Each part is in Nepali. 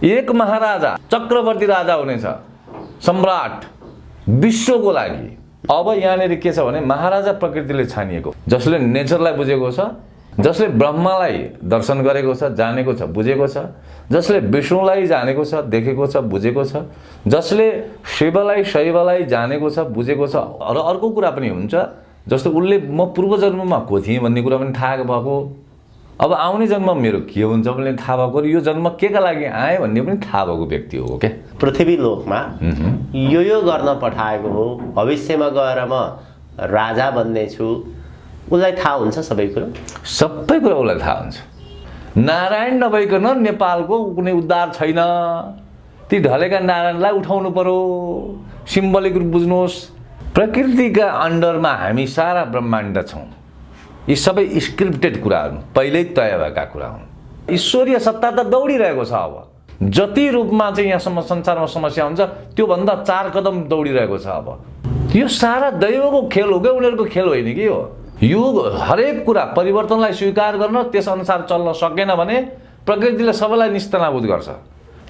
एक महाराजा चक्रवर्ती राजा हुनेछ, सम्राट विश्वको लागि। अब यहाँनिर के छ भने महाराजा प्रकृतिले छानिएको, जसले नेचरलाई बुझेको छ, जसले ब्रह्मालाई दर्शन गरेको छ, जानेको छ, बुझेको छ, जसले विष्णुलाई जानेको छ, देखेको छ, बुझेको छ, जसले शिवलाई शैवलाई जानेको छ, बुझेको छ। र अर्को कुरा पनि हुन्छ, जस्तो उसले म पूर्व जन्ममा को थिएँ भन्ने कुरा पनि थाहा भएको, अब आउने जन्म मेरो के हुन्छ भन्ने थाहा भएको, र यो जन्म केका लागि आए भन्ने पनि थाहा भएको व्यक्ति हो क्या। पृथ्वी लोकमा यो गर्न पठाएको हो, भविष्यमा गएर म राजा बन्नेछु, उसलाई थाहा हुन्छ सबै कुरा? सबै कुरा उसलाई थाहा हुन्छ। नारायण नभइकन नेपालको कुनै उद्धार छैन। ती ढलेका नारायणलाई उठाउनु पर्यो, सिम्बलिक रूप बुझ्नुहोस्। प्रकृतिका अन्डरमा हामी सारा ब्रह्माण्ड छौँ। यी सबै स्क्रिप्टेड कुराहरू, पहिल्यै तय भएका कुरा हुन्। ईश्वरीय सत्ता त दौडिरहेको छ। अब जति रूपमा चाहिँ यहाँसम्म संसारमा समस्या हुन्छ त्योभन्दा 4 कदम दौडिरहेको छ। अब यो सारा दैवको खेल हो क्या, उनीहरूको खेल होइन कि हो। यो हरेक कुरा परिवर्तनलाई स्वीकार गर्न, त्यसअनुसार चल्न सकेन भने प्रकृतिले सबैलाई निस्तनाबुद गर्छ।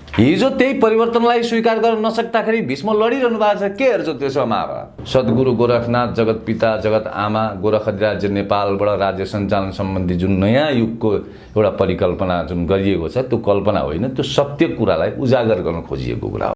हिजो त्यही परिवर्तनलाई स्वीकार गर्न नसक्दाखेरि भीष्म लडिरहनु भएको छ। के हेर्छ त्यसोमा? अब सद्गुरु गोरखनाथ, जगत पिता, जगत आमा, गोरख अधिराज्य नेपालबाट राज्य सञ्चालन सम्बन्धी जुन नयाँ युगको एउटा परिकल्पना जुन गरिएको छ, त्यो कल्पना होइन, त्यो सत्य कुरालाई उजागर गर्न खोजिएको कुरा हो।